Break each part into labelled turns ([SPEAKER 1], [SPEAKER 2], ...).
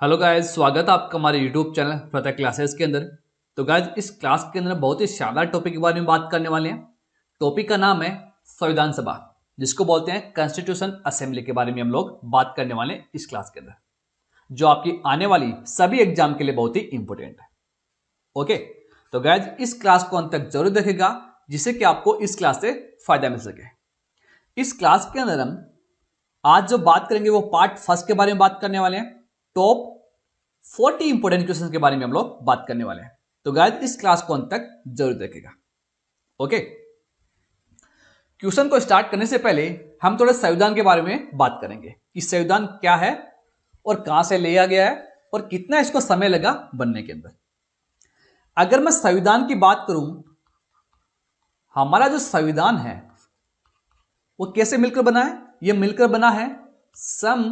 [SPEAKER 1] Hello guys, स्वागत है आपका हमारे यूट्यूब चैनल फतह क्लासेस के अंदर। तो गाइस, इस क्लास के अंदर बहुत ही शानदार टॉपिक के बारे में बात करने वाले हैं। टॉपिक का नाम है संविधान सभा, जिसको बोलते हैं कॉन्स्टिट्यूशन असेंबली के बारे में हम लोग बात करने वाले हैं इस क्लास के अंदर, जो आपकी आने वाली सभी एग्जाम के लिए बहुत ही इंपॉर्टेंट है। ओके, तो गाइस इस क्लास को अंत तक जरूर देखेगा, जिससे कि आपको इस क्लास से फायदा मिल सके। इस क्लास के अंदर हम आज जो बात करेंगे वो पार्ट फर्स्ट के बारे में बात करने वाले हैं। टॉप 40 इंपोर्टेंट क्वेश्चंस के बारे में हम लोग बात करने वाले हैं। तो गाइस इस क्लास को अंत तक जरूर देखेगा। ओके, क्वेश्चन को स्टार्ट करने से पहले हम थोड़े संविधान के बारे में बात करेंगे कि संविधान क्या है और कहां से लिया गया है और कितना इसको समय लगा बनने के अंदर। अगर मैं संविधान की बात करूं, हमारा जो संविधान है वो कैसे मिलकर बना है? यह मिलकर बना है सम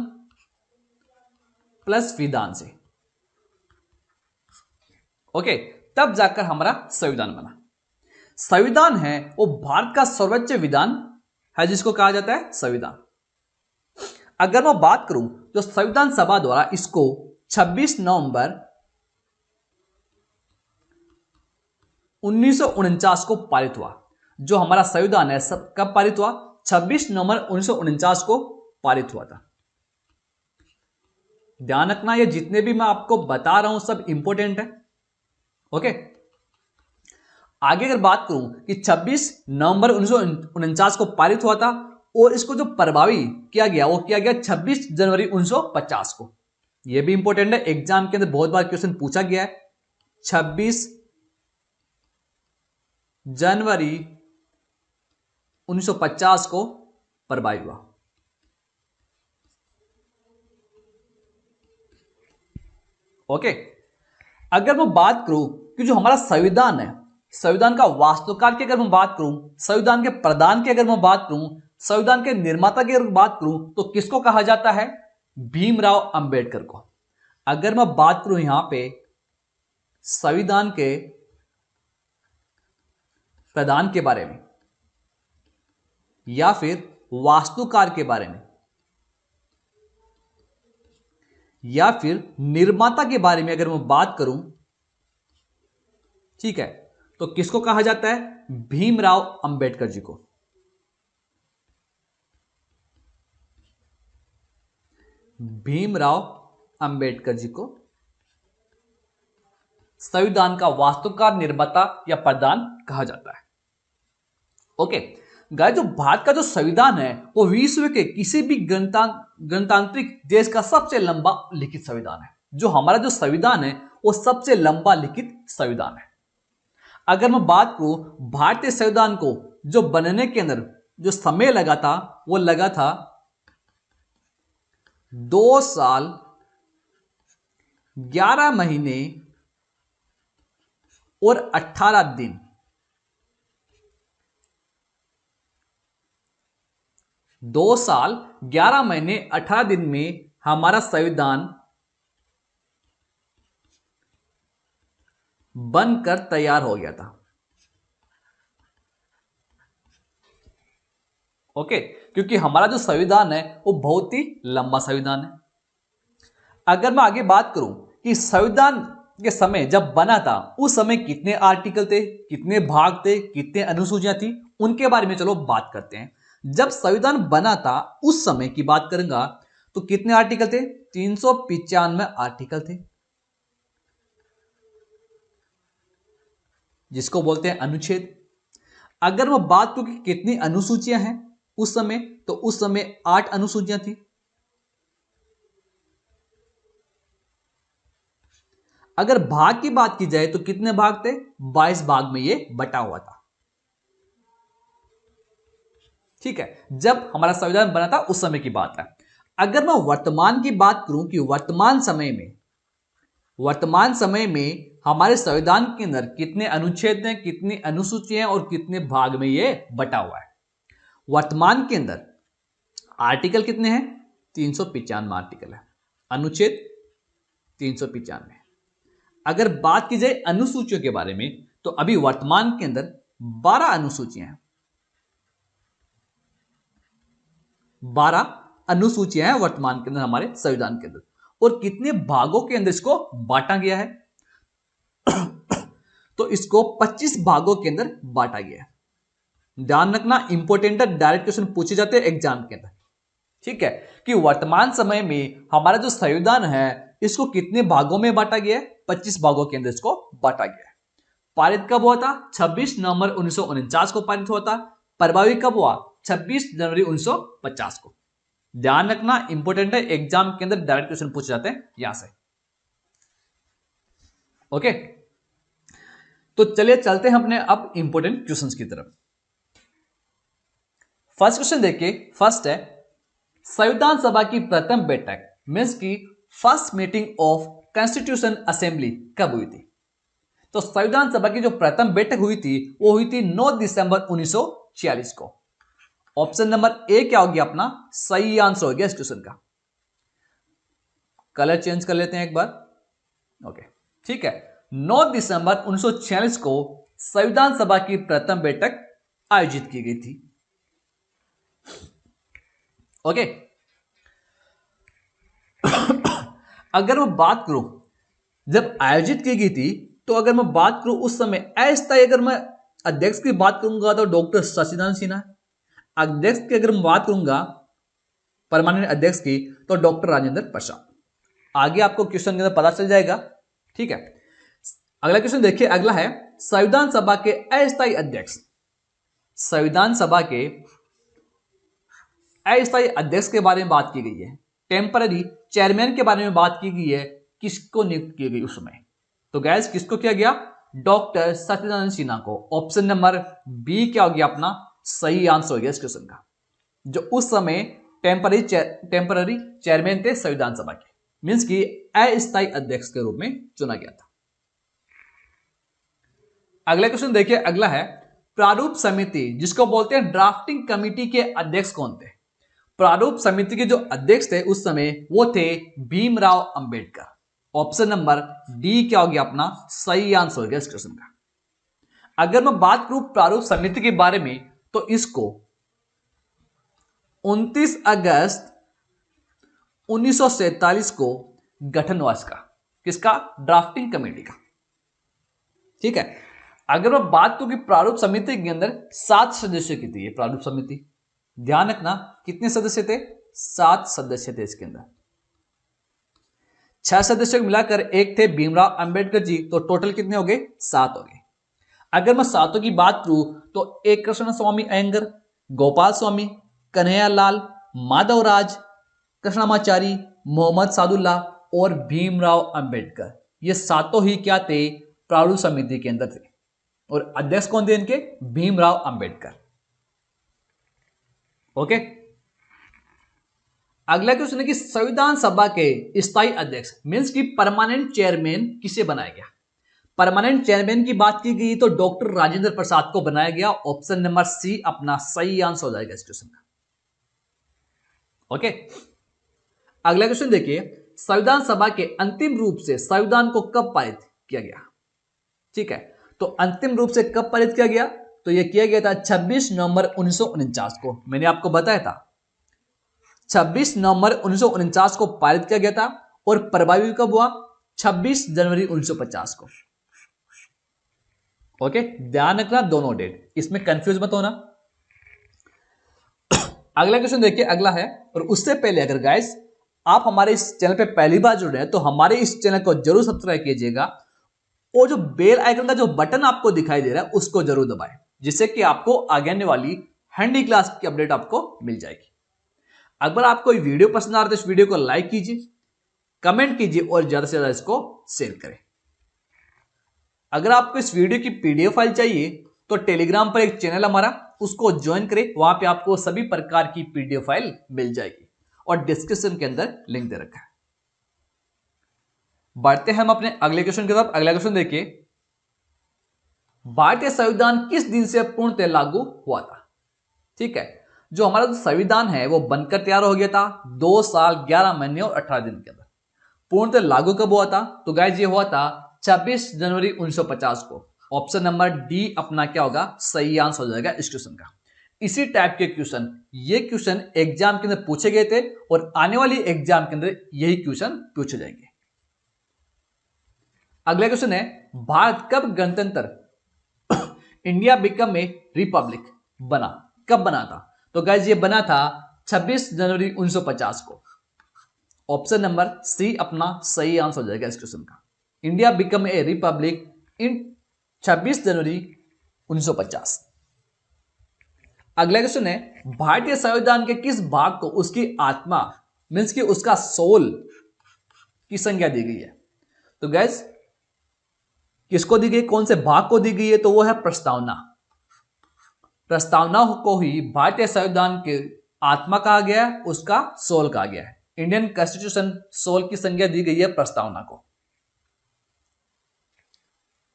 [SPEAKER 1] प्लस विधान से। ओके, तब जाकर हमारा संविधान बना। संविधान है वो भारत का सर्वोच्च विधान है, जिसको कहा जाता है संविधान। अगर मैं बात करूं तो संविधान सभा द्वारा इसको 26 नवंबर 1949 को पारित हुआ। जो हमारा संविधान है सब कब पारित हुआ? 26 नवंबर 1949 को पारित हुआ था। ध्यान रखना, ये जितने भी मैं आपको बता रहा हूं सब इंपॉर्टेंट है। ओके, आगे अगर बात करूं कि 26 नवंबर 1949 को पारित हुआ था और इसको जो प्रभावी किया गया वो किया गया 26 जनवरी 1950 को। यह भी इंपॉर्टेंट है, एग्जाम के अंदर बहुत बार क्वेश्चन पूछा गया है। 26 जनवरी 1950 को प्रभावी हुआ। ओके, अगर मैं बात करूं कि जो हमारा संविधान है, संविधान का वास्तुकार की अगर मैं बात करूं, संविधान के प्रधान की अगर मैं बात करूं, संविधान के निर्माता की अगर बात करूं, तो किसको कहा जाता है? भीमराव अंबेडकर को। अगर मैं बात करूं यहां पे संविधान के प्रधान के बारे में या फिर वास्तुकार के बारे में या फिर निर्माता के बारे में अगर मैं बात करूं, ठीक है, तो किसको कहा जाता है? भीमराव अंबेडकर जी को। भीमराव अंबेडकर जी को संविधान का वास्तुकार, निर्माता या प्रधान कहा जाता है। ओके गाइस, जो भारत का जो संविधान है वो विश्व के किसी भी गणतांत्रिक देश का सबसे लंबा लिखित संविधान है। जो हमारा जो संविधान है वो सबसे लंबा लिखित संविधान है। अगर मैं बात करूं भारतीय संविधान को जो बनने के अंदर जो समय लगा था वो लगा था 2 साल 11 महीने और 18 दिन। 2 साल 11 महीने 18 दिन में हमारा संविधान बनकर तैयार हो गया था। ओके, क्योंकि हमारा जो संविधान है वो बहुत ही लंबा संविधान है। अगर मैं आगे बात करूं कि संविधान के समय जब बना था उस समय कितने आर्टिकल थे, कितने भाग थे, कितने अनुसूचियां थी, उनके बारे में चलो बात करते हैं। जब संविधान बना था उस समय की बात करूंगा तो कितने आर्टिकल थे? 395 आर्टिकल थे, जिसको बोलते हैं अनुच्छेद। अगर मैं बात करूं कि कितनी अनुसूचियां हैं उस समय, तो उस समय 8 अनुसूचियां थी। अगर भाग की बात की जाए तो कितने भाग थे? 22 भाग में ये बटा हुआ था। ठीक है, जब हमारा संविधान बना था उस समय की बात है। अगर मैं वर्तमान की बात करूं कि वर्तमान समय में हमारे संविधान के अंदर कितने अनुच्छेद हैं, कितनी अनुसूचियां और कितने भाग में ये बटा हुआ है। वर्तमान के अंदर आर्टिकल कितने हैं? 395 आर्टिकल है, अनुच्छेद 395। अगर बात की जाए अनुसूचियों के बारे में तो अभी वर्तमान के अंदर 12 अनुसूचियां हैं। 12 अनुसूचियां हैं वर्तमान के अंदर हमारे संविधान के अंदर। और कितने भागों के अंदर इसको बांटा गया है? तो इसको 25 भागों के अंदर बांटा गया है। ध्यान रखना, इंपॉर्टेंट है, डायरेक्ट क्वेश्चन पूछे जाते हैं एग्जाम के अंदर। ठीक है, कि वर्तमान समय में हमारा जो संविधान है इसको कितने भागों में बांटा गया है? 25 भागों के अंदर इसको बांटा गया है। पारित कब हुआ था? 26 नवंबर 1949 को पारित हुआ था। प्रभावी कब हुआ? 26 जनवरी 1950 को। ध्यान रखना, इंपॉर्टेंट है, एग्जाम के अंदर डायरेक्ट क्वेश्चन पूछे जाते हैं यहां से। ओके, तो चलिए चलते हैं अपने अब इंपॉर्टेंट क्वेश्चंस की तरफ। फर्स्ट क्वेश्चन देखिए, फर्स्ट है संविधान सभा की प्रथम बैठक मीन्स की first meeting of constitution assembly कब हुई थी? तो संविधान सभा की जो प्रथम बैठक हुई थी वो हुई थी 9 दिसंबर 1946 को। ऑप्शन नंबर ए क्या हो गया अपना सही आंसर हो गया इस क्वेश्चन का। कलर चेंज कर लेते हैं एक बार। ओके, ठीक है, 9 दिसंबर 1946 को संविधान सभा की प्रथम बैठक आयोजित की गई थी। ओके, अगर मैं बात करूं जब आयोजित की गई थी, तो अगर मैं बात करूं उस समय अस्थायी, अगर मैं अध्यक्ष की बात करूंगा तो डॉक्टर सच्चिदानंद सिन्हा। अध्यक्ष की अगर मैं बात करूंगा परमानेंट अध्यक्ष की तो डॉक्टर राजेंद्र प्रसाद। आगे आपको क्वेश्चन के अंदर पता चल जाएगा। ठीक है, अगला क्वेश्चन देखिए, अगला है संविधान सभा के अस्थायी अध्यक्ष। संविधान सभा के अस्थायी अध्यक्ष के बारे में बात की गई है, टेम्पररी चेयरमैन के बारे में बात की गई है, किसको नियुक्त की गई उस समय? तो गैस किसको किया गया? डॉक्टर सच्चिदानंद सिन्हा को। ऑप्शन नंबर बी क्या हो गया अपना सही आंसर हो गया इस क्वेश्चन का, जो उस समय टेम्पररी चेयरमैन थे संविधान सभा के, मींस की अस्थायी अध्यक्ष के रूप में चुना गया था। अगला क्वेश्चन देखिए, अगला है प्रारूप समिति जिसको बोलते हैं ड्राफ्टिंग कमेटी के अध्यक्ष कौन थे? प्रारूप समिति के जो अध्यक्ष थे उस समय वो थे Bhimrao Ambedkar. Option number D क्या हो गया अपना सही आंसर हो गया इस क्वेश्चन का। अगर मैं बात करूं प्रारूप समिति के बारे में तो इसको 29 अगस्त 1947 को गठन हुआ इसका, किसका? ड्राफ्टिंग कमेटी का। ठीक है, अगर मैं बात करूं कि प्रारूप समिति के अंदर 7 सदस्यों की थी ये प्रारूप समिति। ध्यान रखना, कितने सदस्य थे? 7 सदस्य थे इसके अंदर। 6 सदस्यों को मिलाकर एक थे भीमराव अंबेडकर जी, तो टोटल कितने हो गए? 7 हो गए। अगर मैं 7 की बात करूं तो एक कृष्ण स्वामी अयंगर, गोपाल स्वामी, कन्हैया लाल, माधवराज, कृष्णामाचारी, मोहम्मद सादुल्ला और भीमराव अंबेडकर, ये सातों ही क्या थे? प्रारूप समिति के अंदर थे। और अध्यक्ष कौन थे इनके? भीमराव अंबेडकर। ओके, अगला क्वेश्चन है कि संविधान सभा के स्थायी अध्यक्ष मींस की परमानेंट चेयरमैन किसे बनाया गया? परमानेंट चेयरमैन की बात की गई तो डॉक्टर राजेंद्र प्रसाद को बनाया गया। ऑप्शन नंबर सी अपना सही आंसर हो जाएगा इस क्वेश्चन का। ओके, अगला क्वेश्चन देखिए, संविधान सभा के अंतिम रूप से संविधान को कब पारित किया गया? ठीक है, तो अंतिम रूप से कब पारित किया गया? तो यह किया गया था 26 नवंबर 1949 को। मैंने आपको बताया था 26 नवंबर 1949 को पारित किया गया था और प्रभावी कब हुआ? 26 जनवरी 1950 को। ओके, ध्यान रखना दोनों डेट, इसमें कंफ्यूज मत होना। अगला क्वेश्चन देखिए, अगला है, और उससे पहले अगर गाइस आप हमारे इस चैनल पे पहली बार जुड़ रहे हैं तो हमारे इस चैनल को जरूर सब्सक्राइब कीजिएगा और जो बेल आइकन का जो बटन आपको दिखाई दे रहा है उसको जरूर दबाएं, जिससे कि आपको आगे आने वाली हैंडी क्लास की अपडेट आपको मिल जाएगी। अगर आपको ये वीडियो पसंद आ रहा है तो इस वीडियो को लाइक कीजिए, कमेंट कीजिए और ज्यादा से ज्यादा इसको शेयर करें। अगर आपको इस वीडियो की पीडीएफ फाइल चाहिए तो टेलीग्राम पर एक चैनल हमारा, उसको ज्वाइन करें, वहां पे आपको सभी प्रकार की पीडीएफ फाइल मिल जाएगी और डिस्क्रिप्शन के अंदर लिंक दे रखा है। बढ़ते हैं हम अपने अगले क्वेश्चन की तरफ। अगला क्वेश्चन देखिए, भारतीय संविधान किस दिन से पूर्णतः लागू हुआ था? ठीक है, जो हमारा जो संविधान है वो बनकर तैयार हो गया था 2 साल 11 महीने और 18 दिन के अंदर। पूर्णतः लागू कब हुआ था? तो गाइस ये हुआ था 26 जनवरी 1950 को। ऑप्शन नंबर डी अपना क्या होगा सही आंसर हो जाएगा इस क्वेश्चन का। इसी टाइप के क्वेश्चन, ये क्वेश्चन एग्जाम के अंदर पूछे गए थे और आने वाली एग्जाम के अंदर यही क्वेश्चन पूछे जाएंगे। अगला क्वेश्चन है, भारत कब गणतंत्र इंडिया बिकम ए रिपब्लिक बना, कब बना था? तो गाइज ये बना था 26 जनवरी 1950 को। ऑप्शन नंबर सी अपना सही आंसर हो जाएगा इस क्वेश्चन का। इंडिया बिकम ए रिपब्लिक इन 26 जनवरी 1950। अगला क्वेश्चन है, भारतीय संविधान के किस भाग को उसकी आत्मा मीन्स कि उसका सोल की संज्ञा दी गई है? तो गाइज किसको दी गई, कौन से भाग को दी गई है? तो वो है प्रस्तावना। प्रस्तावना को ही भारतीय संविधान के आत्मा कहा गया है, उसका सोल कहा गया है। इंडियन कॉन्स्टिट्यूशन सोल की संज्ञा दी गई है प्रस्तावना को।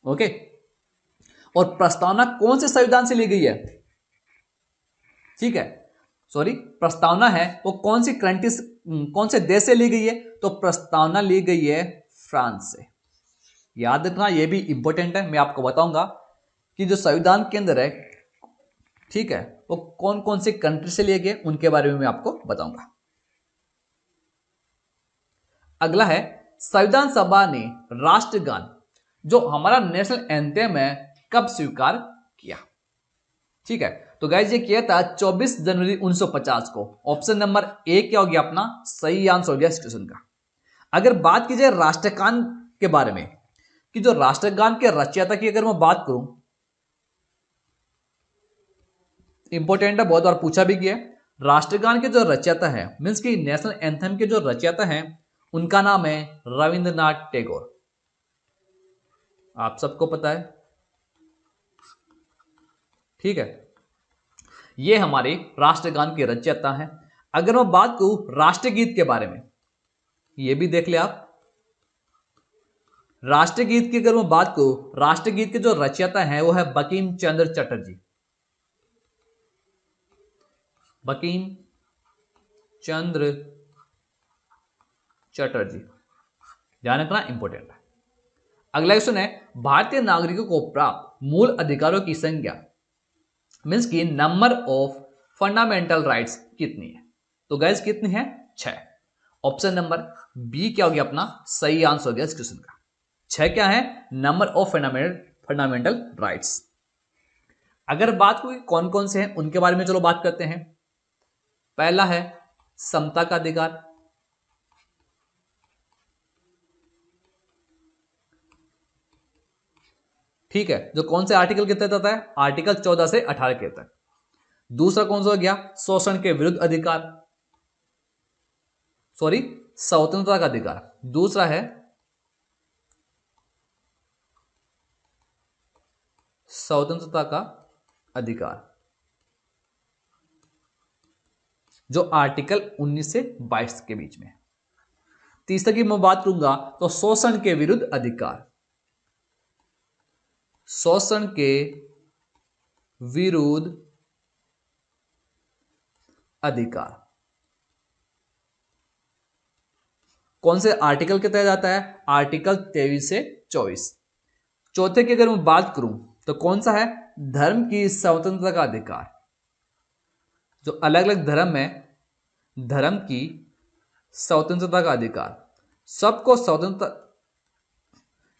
[SPEAKER 1] ओके, और प्रस्तावना कौन से संविधान से ली गई है? ठीक है, सॉरी, प्रस्तावना है वो कौन सी कंट्री, कौन से देश से ली गई है? तो प्रस्तावना ली गई है फ्रांस से। याद रखना, ये भी इंपॉर्टेंट है, मैं आपको बताऊंगा कि जो संविधान के अंदर है, ठीक है, वो कौन कौन सी कंट्री से लिए गए उनके बारे में मैं आपको बताऊंगा। अगला है, संविधान सभा ने राष्ट्रगान जो हमारा नेशनल एंथम है कब स्वीकार किया? ठीक है, तो गाइस ये किया था 24 जनवरी 1950 को। ऑप्शन नंबर ए क्या हो गया अपना सही आंसर हो गया इस क्वेश्चन का। अगर बात की जाए राष्ट्रगान के बारे में कि जो राष्ट्रगान के रचयिता की अगर मैं बात करूं, इंपॉर्टेंट है, बहुत बार पूछा भी गया। राष्ट्रगान के जो रचयिता है मीन्स कि नेशनल एंथम के जो रचयिता हैं उनका नाम है रविंद्रनाथ टैगोर। आप सबको पता है, ठीक है, ये हमारे राष्ट्रगान के रचयिता हैं। अगर मैं बात करूं राष्ट्रगीत के बारे में, ये भी देख ले आप। राष्ट्रगीत की अगर मैं बात करूं, राष्ट्रगीत के जो रचयिता हैं वो है बंकिम चंद्र चटर्जी। बंकिम चंद्र चटर्जी, ध्यान रखना, इंपॉर्टेंट है। अगला क्वेश्चन है, भारतीय नागरिकों को प्राप्त मूल अधिकारों की संख्या मीन्स की नंबर ऑफ फंडामेंटल राइट्स कितनी है? तो गाइस कितनी है? 6। ऑप्शन नंबर बी क्या हो गया अपना सही आंसर हो गया इस क्वेश्चन का। 6 क्या है? Number of fundamental rights. अगर बात हुई कौन कौन से हैं उनके बारे में चलो बात करते हैं। पहला है समता का अधिकार, ठीक है, जो कौन से आर्टिकल के तहत आता है? आर्टिकल 14 से 18 के तहत। दूसरा कौन सा हो गया? शोषण के विरुद्ध अधिकार, सॉरी, स्वतंत्रता का अधिकार। दूसरा है स्वतंत्रता का अधिकार, जो आर्टिकल 19 से 22 के बीच में। तीसरा की मैं बात करूंगा तो शोषण के विरुद्ध अधिकार, शोषण के विरुद्ध अधिकार कौन से आर्टिकल के तहत आता है? आर्टिकल 23 से 24। चौथे की अगर मैं बात करूं तो कौन सा है? धर्म की स्वतंत्रता का अधिकार, जो अलग अलग धर्म है, धर्म की स्वतंत्रता का अधिकार। सबको स्वतंत्र,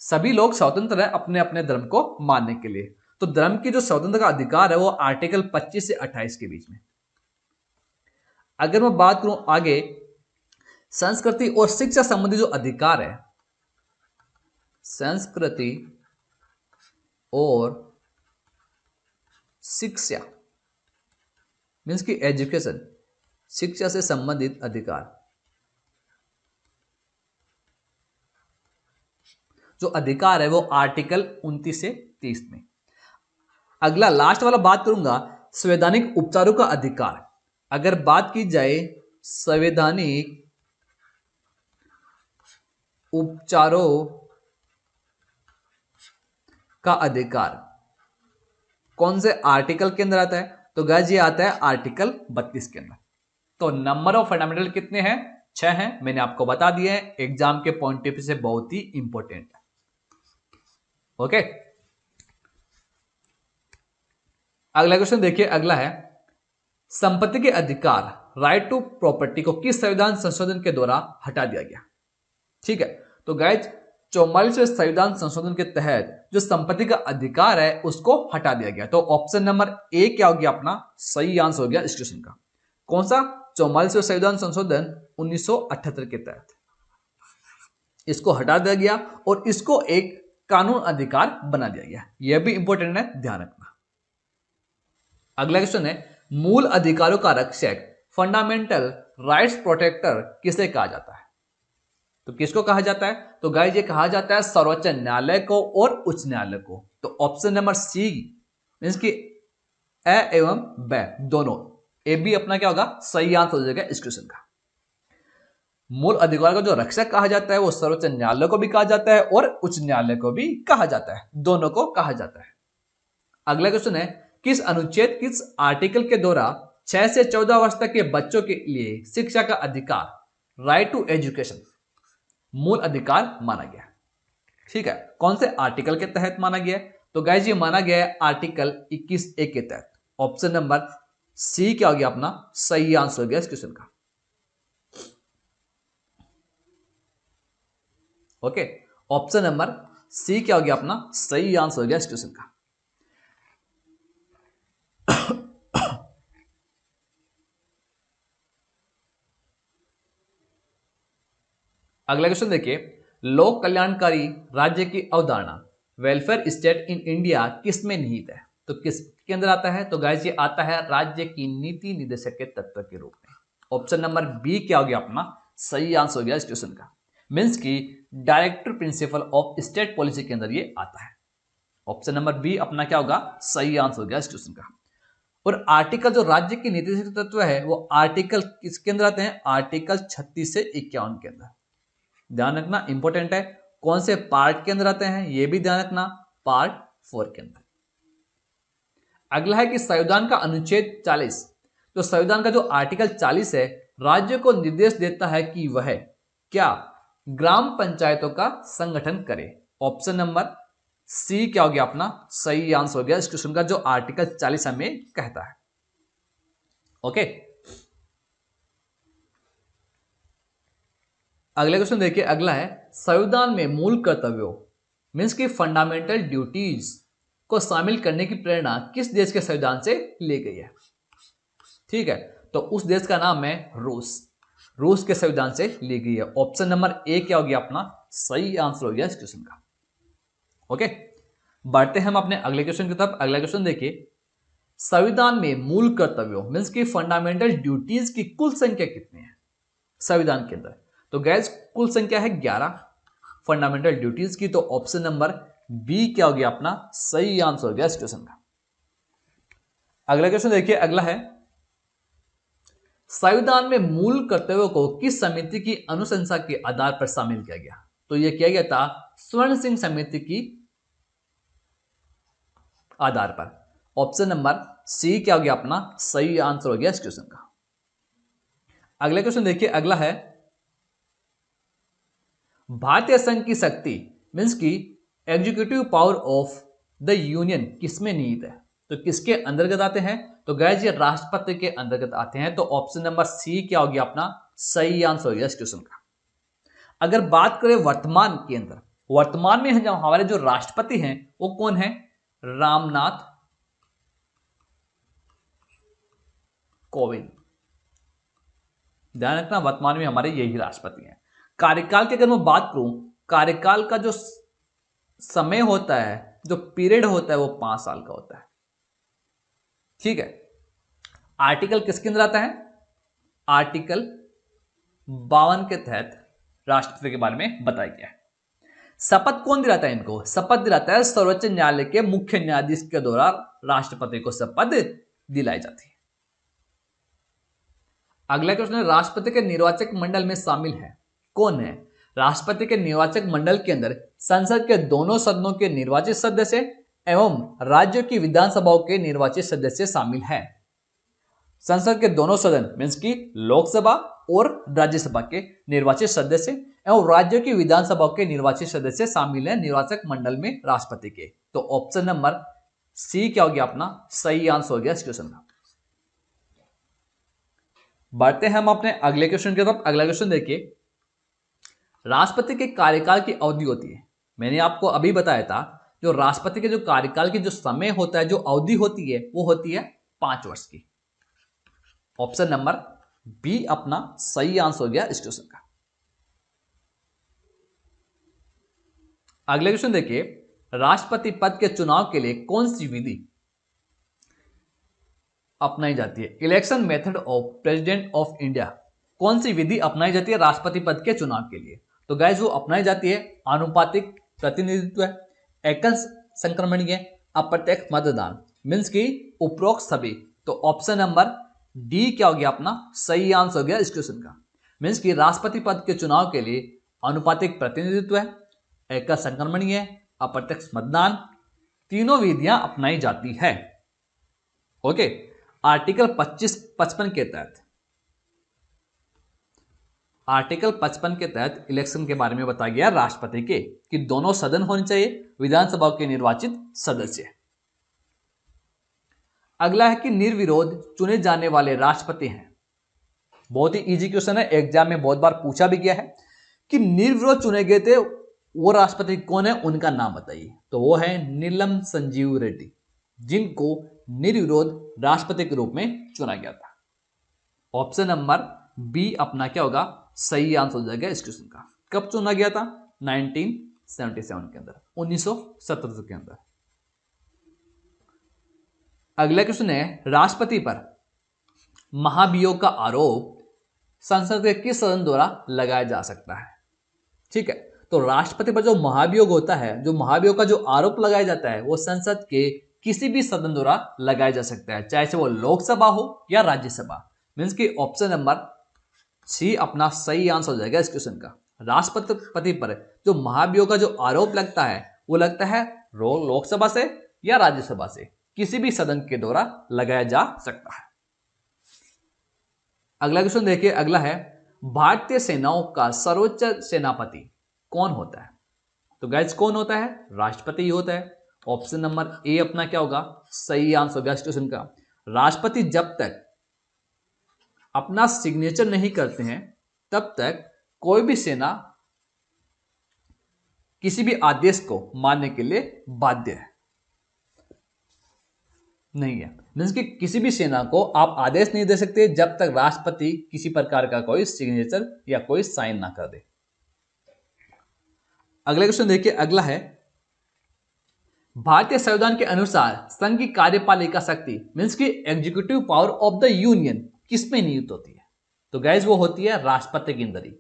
[SPEAKER 1] सभी लोग स्वतंत्र है अपने अपने धर्म को मानने के लिए। तो धर्म की जो स्वतंत्रता का अधिकार है वो आर्टिकल 25 से 28 के बीच में। अगर मैं बात करूं आगे संस्कृति और शिक्षा संबंधी जो अधिकार है, संस्कृति और शिक्षा मीन्स की एजुकेशन, शिक्षा से संबंधित अधिकार, जो अधिकार है वो आर्टिकल 29 से 30 में। अगला लास्ट वाला बात करूंगा संवैधानिक उपचारों का अधिकार। अगर बात की जाए संवैधानिक उपचारों का अधिकार कौन से आर्टिकल के अंदर आता है? तो गाइस ये आता है आर्टिकल 32 के अंदर। तो नंबर ऑफ फंडामेंटल कितने हैं? 6 हैं, मैंने आपको बता दिया है, एग्जाम के पॉइंट ऑफ व्यू से बहुत ही इंपॉर्टेंट है। ओके, अगला क्वेश्चन देखिए। अगला है संपत्ति के अधिकार राइट टू प्रॉपर्टी को किस संविधान संशोधन के द्वारा हटा दिया गया? ठीक है, तो गाइज 44वें संविधान संशोधन के तहत जो संपत्ति का अधिकार है उसको हटा दिया गया। तो ऑप्शन नंबर ए क्या हो गया अपना सही आंसर हो गया इस क्वेश्चन का। कौन सा? 44वें संविधान संशोधन 1978 के तहत इसको हटा दिया गया और इसको एक कानून अधिकार बना दिया गया। यह भी इंपॉर्टेंट है, ध्यान रखना। अगला क्वेश्चन है, मूल अधिकारों का रक्षक फंडामेंटल राइट्स प्रोटेक्टर किसे कहा जाता है? तो किसको कहा जाता है? तो गाइस ये कहा जाता है सर्वोच्च न्यायालय को और उच्च न्यायालय को। तो ऑप्शन नंबर सी मींस कि ए एवं ब दोनों, ए बी अपना क्या होगा सही आंसर हो जाएगा इस क्वेश्चन का। मूल अधिकार का जो रक्षक कहा जाता है वो सर्वोच्च न्यायालय को भी कहा जाता है और उच्च न्यायालय को भी कहा जाता है, दोनों को कहा जाता है। अगला क्वेश्चन है, किस अनुच्छेद किस आर्टिकल के द्वारा 6 से 14 वर्ष तक के बच्चों के लिए शिक्षा का अधिकार राइट टू एजुकेशन मूल अधिकार माना गया? ठीक है, कौन से आर्टिकल के तहत माना गया? तो गाइस ये माना गया है आर्टिकल 21A के तहत। ऑप्शन नंबर सी क्या हो गया अपना सही आंसर हो गया इस क्वेश्चन का। ओके, ऑप्शन नंबर सी क्या हो गया अपना सही आंसर हो गया इस क्वेश्चन का। अगला क्वेश्चन देखिए, लोक कल्याणकारी राज्य की अवधारणा वेलफेयर स्टेट इन इंडिया किस में निहित है? तो किसके अंदर आता है? तो गाइस ये आता है राज्य की नीति निर्देशक के तत्व के रूप में। ऑप्शन नंबर बी क्या हो गया अपना सही आंसर हो गया इस क्वेश्चन का। मींस की director principle of state policy के अंदर ये आता है। ऑप्शन नंबर बी अपना क्या होगा सही आंसर हो गया इस क्वेश्चन का। और आर्टिकल जो राज्य की नीति तत्व है वो आर्टिकल किसके अंदर आते हैं? आर्टिकल 36 से 51 के अंदर। ध्यान रखना इंपॉर्टेंट है, कौन से पार्ट के अंदर आते हैं ये भी ध्यान रखना, पार्ट 4 के अंदर। अगला है कि संविधान का अनुच्छेद 40, तो संविधान का जो आर्टिकल 40 है राज्य को निर्देश देता है कि वह क्या ग्राम पंचायतों का संगठन करे। ऑप्शन नंबर सी क्या हो गया अपना सही आंसर हो गया इस क्वेश्चन का, जो आर्टिकल 40 हमें कहता है। ओके, अगले क्वेश्चन देखिए, अगला है संविधान में मूल कर्तव्यों मींस की फंडामेंटल ड्यूटीज को शामिल करने की प्रेरणा किस देश के संविधान से ली गई है? ठीक है, तो उस देश का नाम है रूस। रूस के संविधान से ली गई है। ऑप्शन नंबर ए क्या हो गया अपना सही आंसर हो गया इस क्वेश्चन का। ओके, बढ़ते हैं हम अपने अगले क्वेश्चन की तरफ। अगला क्वेश्चन देखिए, संविधान में मूल कर्तव्यों मींस की फंडामेंटल ड्यूटीज की कुल संख्या कितनी है संविधान के अंदर? तो गैस कुल संख्या है 11 फंडामेंटल ड्यूटीज की। तो ऑप्शन नंबर बी क्या हो गया अपना सही आंसर हो गया इस क्वेश्चन का। अगला क्वेश्चन देखिए, अगला है संविधान में मूल कर्तव्यों को किस समिति की अनुशंसा के आधार पर शामिल किया गया? तो यह किया गया था स्वर्ण सिंह समिति की आधार पर। ऑप्शन नंबर सी क्या हो गया अपना सही आंसर हो गया इस क्वेश्चन का। अगला क्वेश्चन देखिए, अगला है भारतीय संघ की शक्ति मींस की executive power of the union किसमें निहित है? तो किसके अंतर्गत आते हैं? तो गाइस ये राष्ट्रपति के अंतर्गत आते हैं। तो ऑप्शन नंबर सी क्या हो गया अपना सही आंसर हो गया इस क्वेश्चन का। अगर बात करें वर्तमान के अंदर, वर्तमान में हमारे जो राष्ट्रपति हैं वो कौन है? रामनाथ कोविंद। ध्यान रखना वर्तमान में हमारे यही राष्ट्रपति हैं। कार्यकाल की अगर मैं बात करूं, कार्यकाल का जो समय होता है, जो पीरियड होता है वो 5 साल का होता है। ठीक है, आर्टिकल किसके अंदर आता है? आर्टिकल 52 के तहत राष्ट्रपति के बारे में बताया गया है। शपथ कौन दिलाता है इनको? शपथ दिलाता है सर्वोच्च न्यायालय के मुख्य न्यायाधीश के द्वारा राष्ट्रपति को शपथ दिलाई जाती है। अगला क्वेश्चन है, राष्ट्रपति के निर्वाचक मंडल में शामिल है कौन है? राष्ट्रपति के निर्वाचक मंडल के अंदर संसद के दोनों सदनों के निर्वाचित सदस्य एवं राज्यों की विधानसभाओं के निर्वाचित सदस्य शामिल हैं। संसद के दोनों सदन मींस की लोकसभा और राज्यसभा के निर्वाचित सदस्य एवं राज्यों की विधानसभाओं के निर्वाचित सदस्य शामिल हैं निर्वाचक मंडल में राष्ट्रपति के। तो ऑप्शन नंबर सी क्या हो गया अपना सही आंसर हो गया इस क्वेश्चन का। बढ़ते हैं हम अपने अगले क्वेश्चन की तरफ। अगला क्वेश्चन देखिए, राष्ट्रपति के कार्यकाल की अवधि होती है, मैंने आपको अभी बताया था, जो राष्ट्रपति के जो कार्यकाल की जो समय होता है, जो अवधि होती है, वो होती है 5 वर्ष की। ऑप्शन नंबर बी अपना सही आंसर हो गया इस क्वेश्चन का। अगले क्वेश्चन देखिए, राष्ट्रपति पद के चुनाव के लिए कौन सी विधि अपनाई जाती है? Election method of president of India, कौन सी विधि अपनाई जाती है राष्ट्रपति पद के चुनाव के लिए? तो गाइस वो अपनाई जाती है आनुपातिक प्रतिनिधित्व, एकल संक्रमणीय, अप्रत्यक्ष मतदान, मीन्स की उपरोक्त सभी। तो ऑप्शन नंबर डी क्या हो गया अपना सही आंसर हो गया इस क्वेश्चन का। मीन्स की राष्ट्रपति पद के चुनाव के लिए आनुपातिक प्रतिनिधित्व, एकल संक्रमणीय, अप्रत्यक्ष मतदान, तीनों विधियां अपनाई जाती है। ओके, आर्टिकल 55 के तहत, आर्टिकल 55 के तहत इलेक्शन के बारे में बताया गया राष्ट्रपति के कि दोनों सदन होने चाहिए, विधानसभा के निर्वाचित सदस्य। अगला है कि निर्विरोध चुने जाने वाले राष्ट्रपति हैं। बहुत ही इजी क्वेश्चन है, एग्जाम में बहुत बार पूछा भी गया है कि निर्विरोध चुने गए थे वो राष्ट्रपति कौन है, उनका नाम बताइए। तो वो है नीलम संजीव रेड्डी, जिनको निर्विरोध राष्ट्रपति के रूप में चुना गया था। ऑप्शन नंबर बी अपना क्या होगा सही आंसर हो जाएगा इस क्वेश्चन का। कब चुना गया था? 1977 के अंदर, 1977 के अंदर। अगला क्वेश्चन है, राष्ट्रपति पर महाभियोग का आरोप संसद के किस सदन द्वारा लगाया जा सकता है? ठीक है, तो राष्ट्रपति पर जो महाभियोग होता है, जो महाभियोग का जो आरोप लगाया जाता है, वो संसद के किसी भी सदन द्वारा लगाया जा सकता है, चाहे से वो लोकसभा हो या राज्यसभा। मीन्स की ऑप्शन नंबर सी अपना सही आंसर हो जाएगा इस क्वेश्चन का। राष्ट्रपति पर जो महाभियोग का जो आरोप लगता है, वो लगता है लोकसभा से या राज्यसभा से, किसी भी सदन के द्वारा लगाया जा सकता है। अगला क्वेश्चन देखिए, अगला है, भारतीय सेनाओं का सर्वोच्च सेनापति कौन होता है? तो गाइस कौन होता है? राष्ट्रपति ही होता है। ऑप्शन नंबर ए अपना क्या होगा सही आंसर होगा इस क्वेश्चन का। राष्ट्रपति जब तक अपना सिग्नेचर नहीं करते हैं, तब तक कोई भी सेना किसी भी आदेश को मानने के लिए बाध्य है नहीं है। मीन्स कि किसी भी सेना को आप आदेश नहीं दे सकते जब तक राष्ट्रपति किसी प्रकार का कोई सिग्नेचर या कोई साइन ना कर दे। अगला क्वेश्चन देखिए, अगला है, भारतीय संविधान के अनुसार संघ की कार्यपालिका शक्ति मीन्स की executive power of the union किसमें नियुक्त होती है? तो गाइज वो होती है राष्ट्रपति के अंदर ही।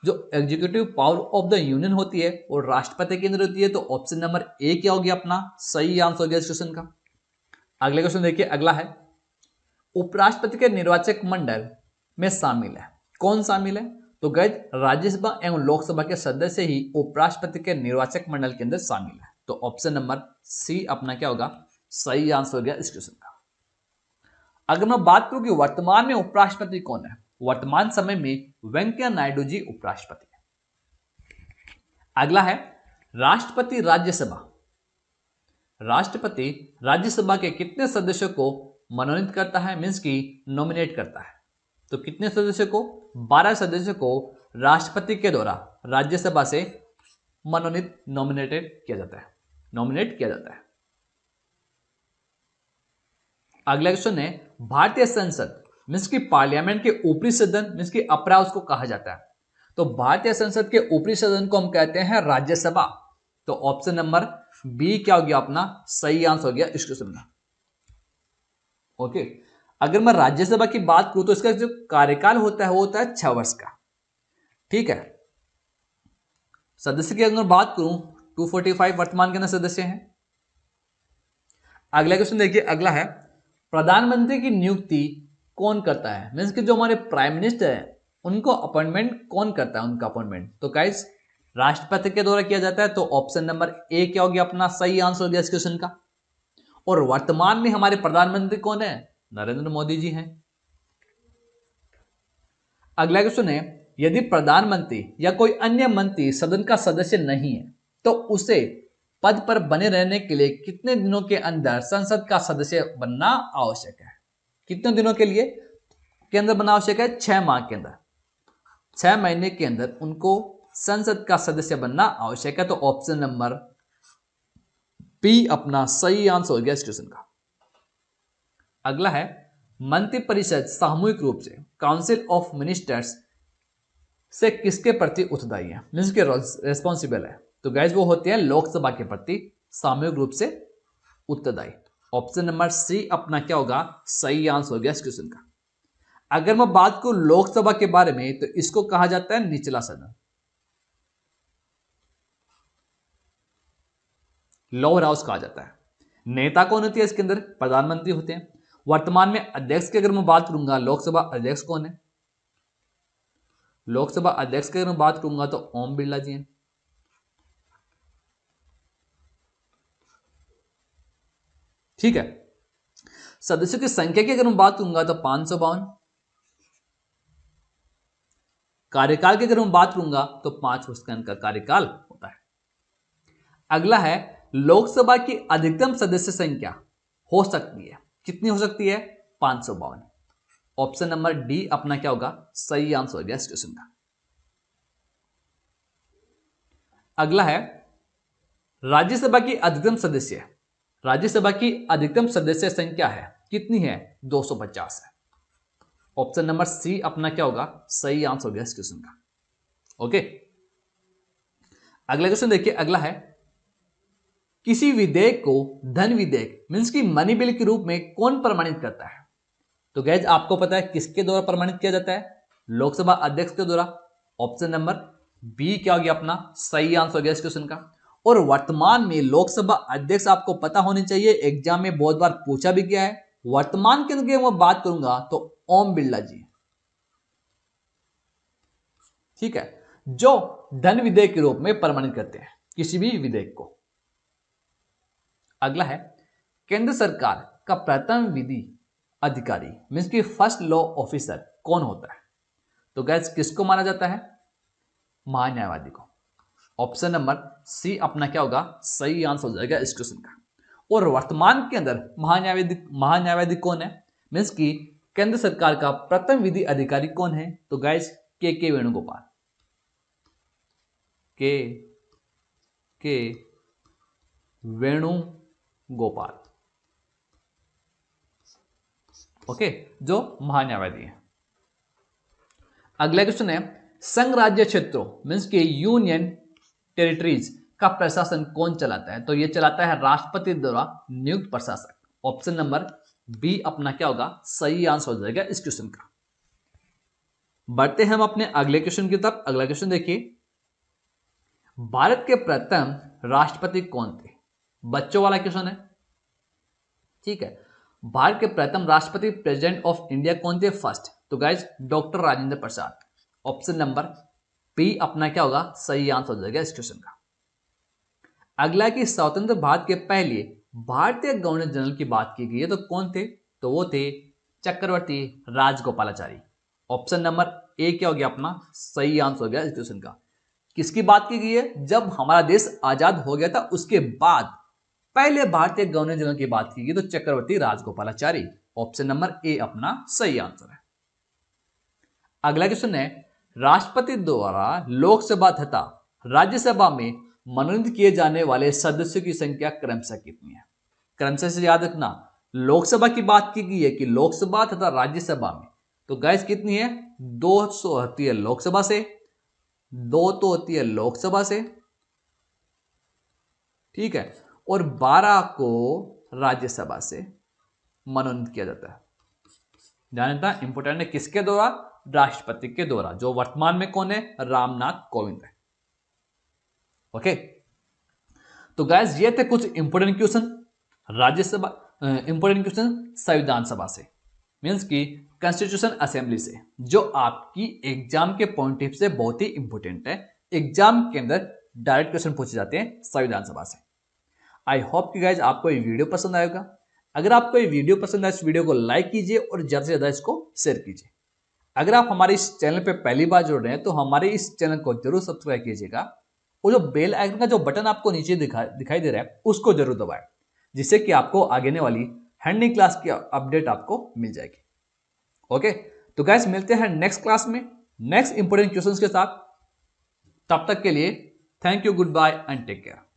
[SPEAKER 1] जो executive power of the union होती है वो राष्ट्रपति के अंदर होती है। तो ऑप्शन नंबर ए क्या हो गया अपना सही आंसर हो गया इस क्वेश्चन का। अगले क्वेश्चन देखिए, अगला है, उपराष्ट्रपति के निर्वाचक मंडल में शामिल है, कौन शामिल है? तो गाइज राज्यसभा एवं लोकसभा के सदस्य ही उपराष्ट्रपति के निर्वाचक मंडल के अंदर शामिल है। तो ऑप्शन नंबर सी अपना क्या होगा सही आंसर हो गया इस क्वेश्चन का। अगर मैं बात करूं कि वर्तमान में उपराष्ट्रपति कौन है, वर्तमान समय में वेंकैया नायडू जी उपराष्ट्रपति है। अगला है, राष्ट्रपति राज्यसभा, राष्ट्रपति राज्यसभा के कितने सदस्यों को मनोनीत करता है, मीन्स की नॉमिनेट करता है? तो कितने सदस्यों को? 12 सदस्यों को राष्ट्रपति के द्वारा राज्यसभा से मनोनीत नॉमिनेट किया जाता है। अगला क्वेश्चन है, भारतीय संसद मीन्स की पार्लियामेंट के ऊपरी सदन मीन्स की अपर हाउस को कहा जाता है। तो भारतीय संसद के ऊपरी सदन को हम कहते हैं राज्यसभा। तो ऑप्शन नंबर बी क्या हो गया अपना सही आंसर हो गया इस क्वेश्चन का। ओके, अगर मैं राज्यसभा की बात करूं तो इसका जो कार्यकाल होता है वो होता है 6 वर्ष का। ठीक है, सदस्य की अगर बात करूं 245 वर्तमान के अंदर सदस्य हैं। अगला क्वेश्चन देखिए, अगला है, प्रधानमंत्री की नियुक्ति कौन करता है? मीन्स कि जो हमारे प्राइम मिनिस्टर है उनको अपॉइंटमेंट कौन करता है? उनका अपॉइंटमेंट तो गाइस राष्ट्रपति के द्वारा किया जाता है। तो ऑप्शन नंबर ए क्या हो गया अपना सही आंसर हो गया इस क्वेश्चन का। और वर्तमान में हमारे प्रधानमंत्री कौन है? नरेंद्र मोदी जी हैं। अगला क्वेश्चन है, यदि प्रधानमंत्री या कोई अन्य मंत्री सदन का सदस्य नहीं है तो उसे पद पर बने रहने के लिए कितने दिनों के अंदर संसद का सदस्य बनना आवश्यक है? कितने दिनों के लिए? के अंदर बनना आवश्यक है, 6 माह के अंदर, 6 महीने के अंदर उनको संसद का सदस्य बनना आवश्यक है। तो ऑप्शन नंबर बी अपना सही आंसर हो गया इस क्वेश्चन का। अगला है मंत्रिपरिषद सामूहिक रूप से काउंसिल ऑफ मिनिस्टर्स से किसके प्रति उत्तरदायी है, मीन्स के रेस्पॉन्सिबल है। तो गाइज वो होते हैं लोकसभा के प्रति सामूहिक रूप से उत्तरदायी। ऑप्शन नंबर सी अपना क्या होगा, सही आंसर हो गया इस क्वेश्चन का। अगर मैं बात करूं लोकसभा के बारे में तो इसको कहा जाता है निचला सदन, लोअर हाउस कहा जाता है। नेता कौन होती है इसके अंदर, प्रधानमंत्री होते हैं। वर्तमान में अध्यक्ष की अगर मैं बात करूंगा, लोकसभा अध्यक्ष कौन है, लोकसभा अध्यक्ष की अगर मैं बात करूंगा तो ओम बिरला जी हैं। ठीक है, सदस्यों की संख्या की अगर मैं बात करूंगा तो 552। कार्यकाल की अगर मैं बात करूंगा तो 5 वर्ष का कार्यकाल होता है। अगला है लोकसभा की अधिकतम सदस्य संख्या हो सकती है, कितनी हो सकती है, 552। ऑप्शन नंबर डी अपना क्या होगा, सही आंसर हो गया इस क्वेश्चन का। अगला है राज्यसभा की अधिकतम सदस्य, राज्यसभा की अधिकतम सदस्य संख्या है, कितनी है, 250 है। ऑप्शन नंबर सी अपना क्या होगा, सही आंसर हो गया इस क्वेश्चन का। ओके, अगला क्वेश्चन देखिए। अगला है किसी विधेयक को धन विधेयक मीन्स की मनी बिल के रूप में कौन प्रमाणित करता है। तो गैज आपको पता है किसके द्वारा प्रमाणित किया जाता है, लोकसभा अध्यक्ष के द्वारा। ऑप्शन नंबर बी क्या हो गया अपना, सही आंसर हो गया इस क्वेश्चन का। और वर्तमान में लोकसभा अध्यक्ष आपको पता होनी चाहिए, एग्जाम में बहुत बार पूछा भी गया है। वर्तमान के अंदर मैं बात करूंगा तो ओम बिरला जी, ठीक है, जो धन विधेयक के रूप में प्रमाणित करते हैं किसी भी विधेयक को। अगला है केंद्र सरकार का प्रथम विधि अधिकारी मीन्स की फर्स्ट लॉ ऑफिसर कौन होता है। तो गैस किसको माना जाता है, महान्यायवादी को। ऑप्शन नंबर सी अपना क्या होगा, सही आंसर हो जाएगा इस क्वेश्चन का। और वर्तमान के अंदर महान्यायवादी कौन है, मीन्स की केंद्र सरकार का प्रथम विधि अधिकारी कौन है। तो गैस के वेणुगोपाल, के वेणुगोपाल, ओके, जो महान्यायवादी है। अगला क्वेश्चन है संघ राज्य क्षेत्रों मीन्स के यूनियन टेरिटरीज का प्रशासन कौन चलाता है। तो यह चलाता है राष्ट्रपति द्वारा नियुक्त प्रशासक। ऑप्शन नंबर बी अपना क्या होगा, सही आंसर हो जाएगा इस क्वेश्चन का। बढ़ते हैं हम अपने अगले क्वेश्चन की तरफ। अगला क्वेश्चन देखिए, भारत के प्रथम राष्ट्रपति कौन थे। बच्चों वाला क्वेश्चन है, ठीक है। भारत के प्रथम राष्ट्रपति प्रेसिडेंट ऑफ इंडिया कौन थे फर्स्ट। तो guys doctor Rajendra Prasad. Option number B अपना क्या होगा, सही आंसर हो जाएगा इस क्वेश्चन का। अगला कि स्वतंत्र भारत के पहले भारतीय गवर्नर जनरल की बात की गई है तो कौन थे। तो वो थे चक्रवर्ती राजगोपालाचारी। ऑप्शन नंबर ए क्या हो गया अपना, सही आंसर हो गया इस क्वेश्चन का। किसकी बात की गई है, जब हमारा देश आजाद हो गया था उसके बाद पहले भारतीय गवर्नर जनरल की बात की गई तो चक्रवर्ती राजगोपालाचारी। ऑप्शन नंबर ए अपना सही आंसर है। अगला क्वेश्चन है राष्ट्रपति द्वारा लोकसभा तथा राज्यसभा में मनोनीत किए जाने वाले सदस्यों की संख्या क्रमशः कितनी है। क्रमशः से याद रखना, लोकसभा की बात की गई है कि लोकसभा तथा राज्यसभा में, तो गैस कितनी है, 200 होती है लोकसभा से, 2 तो होती है लोकसभा से, ठीक है, और 12 को राज्यसभा से मनोनीत किया जाता है। ध्यान रखना इंपोर्टेंट है, किसके द्वारा, राष्ट्रपति के द्वारा, जो वर्तमान में कौन है, रामनाथ कोविंद है। ओके, तो गाइस ये थे कुछ important question Rajya Sabha, important question संविधान सभा से, मीन्स की कॉन्स्टिट्यूशन असेंबली से, जो आपकी एग्जाम के पॉइंट ऑफ से बहुत ही इंपोर्टेंट है। एग्जाम के अंदर डायरेक्ट क्वेश्चन पूछे जाते हैं संविधान सभा से। आई होप कि गाइज आपको ये वीडियो पसंद आएगा। अगर आपको ये वीडियो पसंद आए इस वीडियो को लाइक कीजिए और ज्यादा से ज्यादा इसको शेयर कीजिए। अगर आप हमारे इस चैनल पे पहली बार जुड़ रहे हैं तो हमारे इस चैनल को जरूर सब्सक्राइब कीजिएगा और जो बेल आइकन का जो बटन आपको नीचे दिखाई दे रहा है उसको जरूर दबाएं, जिससे कि आपको आगे आने वाली हैंडलिंग क्लास की अपडेट आपको मिल जाएगी। ओके, तो गाइस मिलते हैं नेक्स्ट क्लास में नेक्स्ट इंपोर्टेंट क्वेश्चंस के साथ। तब तक के लिए thank you, goodbye and take care.